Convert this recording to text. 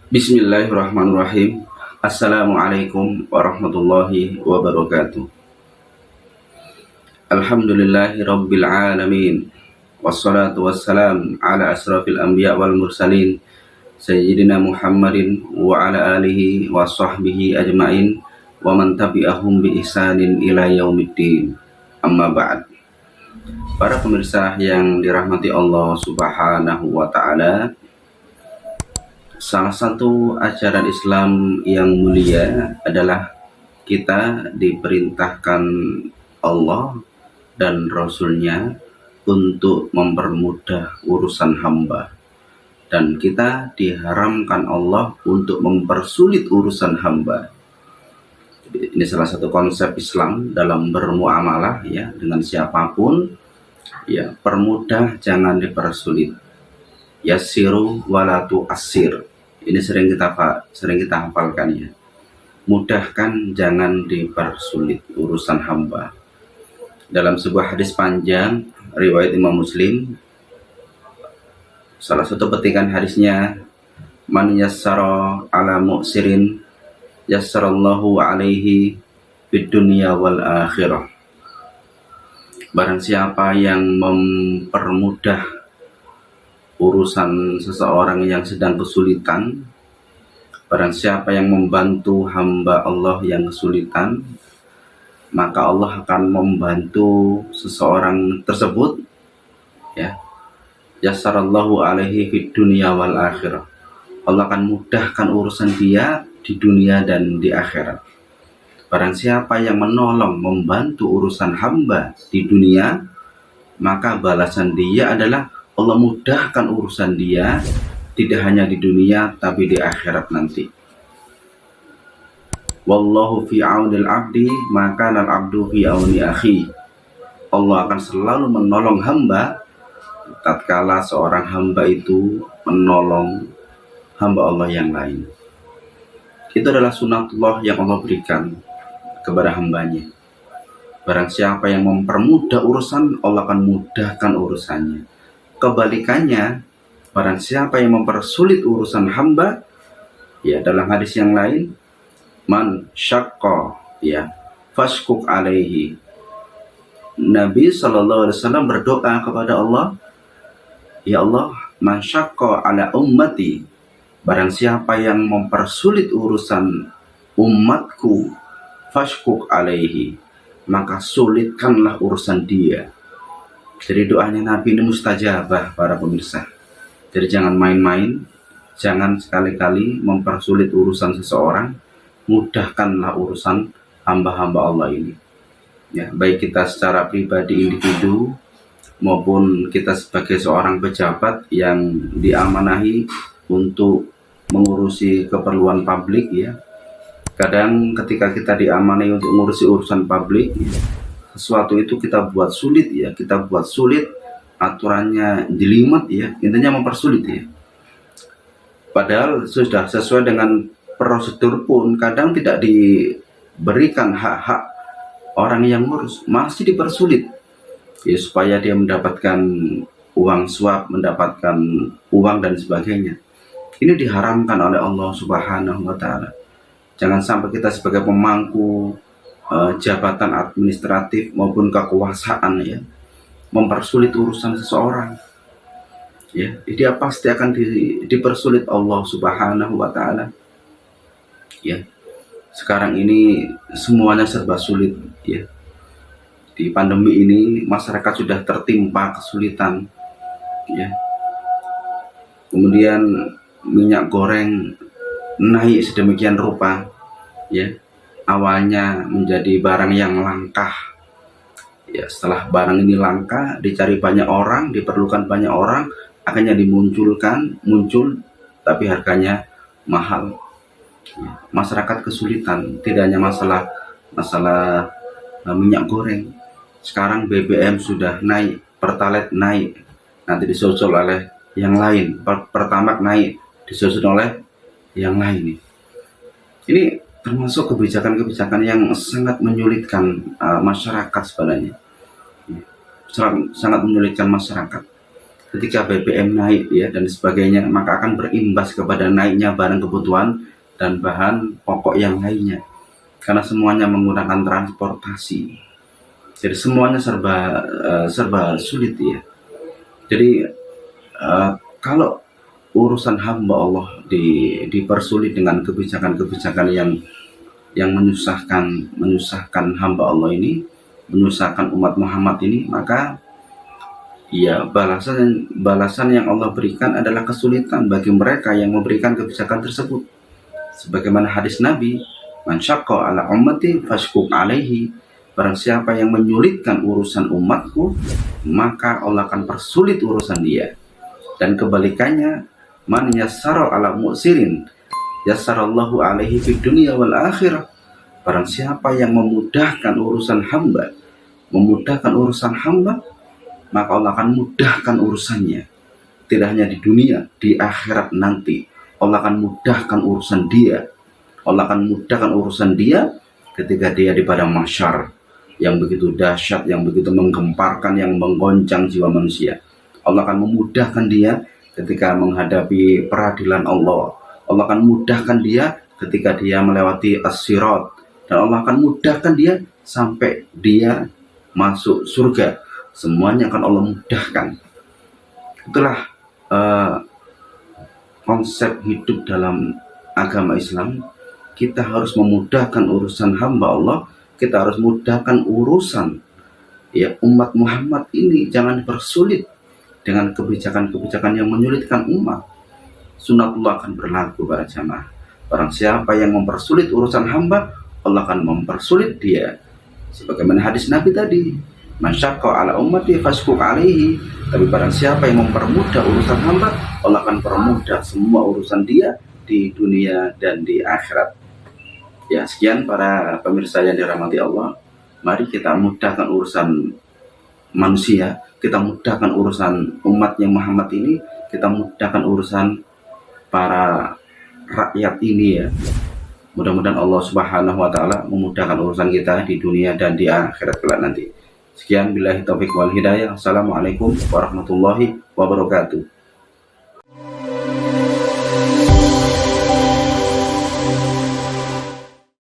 Bismillahirrahmanirrahim. Assalamualaikum warahmatullahi wabarakatuh. Alhamdulillahi rabbil alamin. Wassalatu wassalam ala asrafil anbiya wal mursalin Sayyidina Muhammadin wa ala alihi wa sahbihi ajmain wa man tabi'ahum bi ihsanin ila yaumiddin. Amma ba'd. Para pemirsa yang dirahmati Allah Subhanahu wa taala, salah satu ajaran Islam yang mulia adalah kita diperintahkan Allah dan Rasul-Nya untuk mempermudah urusan hamba, dan kita diharamkan Allah untuk mempersulit urusan hamba. Ini salah satu konsep Islam dalam bermuamalah ya dengan siapapun. Ya, permudah, jangan dipersulit. Yassiru walatu asir. Ini sering kita hafalkan ya. Mudahkan, jangan dipersulit urusan hamba. Dalam sebuah hadis panjang riwayat Imam Muslim, salah satu petikan hadisnya, man yassara ala mu'sirin yassarallahu alaihi fid dunya wal akhirah. Barang siapa yang mempermudah urusan seseorang yang sedang kesulitan, barang siapa yang membantu hamba Allah yang kesulitan, maka Allah akan membantu seseorang tersebut ya. Yassarallahu alaihi fid dunya wal akhirah. Allah akan mudahkan urusan dia di dunia dan di akhirat. Barang siapa yang menolong, membantu urusan hamba di dunia, maka balasan dia adalah Allah mudahkan urusan dia, tidak hanya di dunia tapi di akhirat nanti. Wallahu fi aunil abdi maka al abdu fi auni akhi. Allah akan selalu menolong hamba tatkala seorang hamba itu menolong hamba Allah yang lain. Itu adalah sunatullah yang Allah berikan kepada hambanya. Barang siapa yang mempermudah urusan, Allah akan mudahkan urusannya. Kebalikannya, barang siapa yang mempersulit urusan hamba, ya dalam hadis yang lain, man syaqqa ya fashkuk alaihi. Nabi SAW berdoa kepada Allah, ya Allah, man syaqqa ala ummati, barang siapa yang mempersulit urusan umatku, fashkuk alaihi, maka sulitkanlah urusan dia. Jadi doanya Nabi ini mustajabah para pemirsa. Jadi jangan main-main, jangan sekali-kali mempersulit urusan seseorang, mudahkanlah urusan hamba-hamba Allah ini. Ya, baik kita secara pribadi individu maupun kita sebagai seorang pejabat yang diamanahi untuk mengurusi keperluan publik ya. Kadang ketika kita diamanahi untuk mengurusi urusan publik, sesuatu itu kita buat sulit ya, kita buat sulit, aturannya jelimet ya, intinya mempersulit ya. Padahal sudah sesuai dengan prosedur pun kadang tidak diberikan hak-hak orang yang ngurus, masih dipersulit ya, supaya dia mendapatkan uang suap, mendapatkan uang dan sebagainya. Ini diharamkan oleh Allah Subhanahu wa taala. Jangan sampai kita sebagai pemangku jabatan administratif maupun kekuasaan ya, mempersulit urusan seseorang. Ya, dia pasti akan dipersulit Allah Subhanahu wa taala. Ya. Sekarang ini semuanya serba sulit ya. Di pandemi ini masyarakat sudah tertimpa kesulitan ya. Kemudian minyak goreng naik sedemikian rupa ya. Awalnya menjadi barang yang langka ya, setelah barang ini langka, dicari banyak orang, diperlukan banyak orang, akhirnya muncul tapi harganya mahal ya. Masyarakat kesulitan, tidak hanya masalah minyak goreng, sekarang BBM sudah naik, Pertalite naik, nanti disusul oleh yang lain, Pertamax naik, disusul oleh yang lain. Ini termasuk kebijakan-kebijakan yang sangat menyulitkan masyarakat sebenarnya, sangat menyulitkan masyarakat. ketika BBM naik ya dan sebagainya, maka akan berimbas kepada naiknya barang kebutuhan dan bahan pokok yang lainnya, karena semuanya menggunakan transportasi. Jadi semuanya serba sulit ya. Jadi kalau urusan hamba Allah dipersulit dengan kebijakan-kebijakan yang menyusahkan hamba Allah ini, menyusahkan umat Muhammad ini, maka ya balasan yang Allah berikan adalah kesulitan bagi mereka yang memberikan kebijakan tersebut. Sebagaimana hadis Nabi, man syaqqa ala ummati fashquq alaihi, barang siapa yang menyulitkan urusan umatku, maka Allah akan persulit urusan dia. Dan kebalikannya, man yassara ala mu'sirin yassarallahu alaihi fid dunya wal akhirah, barang siapa yang memudahkan urusan hamba, maka Allah akan mudahkan urusannya. Tidak hanya di dunia, di akhirat nanti Allah akan mudahkan urusan dia. Allah akan mudahkan urusan dia ketika dia di padang mahsyar yang begitu dahsyat, yang begitu menggemparkan, yang menggoncang jiwa manusia. Allah akan memudahkan dia ketika menghadapi peradilan Allah. Allah akan mudahkan dia ketika dia melewati as-sirat, dan Allah akan mudahkan dia sampai dia masuk surga. Semuanya akan Allah mudahkan. Itulah konsep hidup dalam agama Islam. Kita harus memudahkan urusan hamba Allah, kita harus mudahkan urusan ya umat Muhammad ini. Jangan dipersulit dengan kebijakan-kebijakan yang menyulitkan umat. Sunatullah akan berlaku para jamaah. Barang siapa yang mempersulit urusan hamba, Allah akan mempersulit dia. Sebagaimana hadis Nabi tadi, man syaqqa ala ummati fashquq alaihi. Tapi barang siapa yang mempermudah urusan hamba, Allah akan permudah semua urusan dia di dunia dan di akhirat. Ya, sekian para pemirsa yang dirahmati Allah. Mari kita mudahkan urusan manusia, kita mudahkan urusan umatnya Muhammad ini, kita mudahkan urusan para rakyat ini ya. Mudah-mudahan Allah Subhanahu wa taala memudahkan urusan kita di dunia dan di akhirat kelak nanti. Sekian, billahi taufik wal hidayah. Assalamualaikum warahmatullahi wabarakatuh.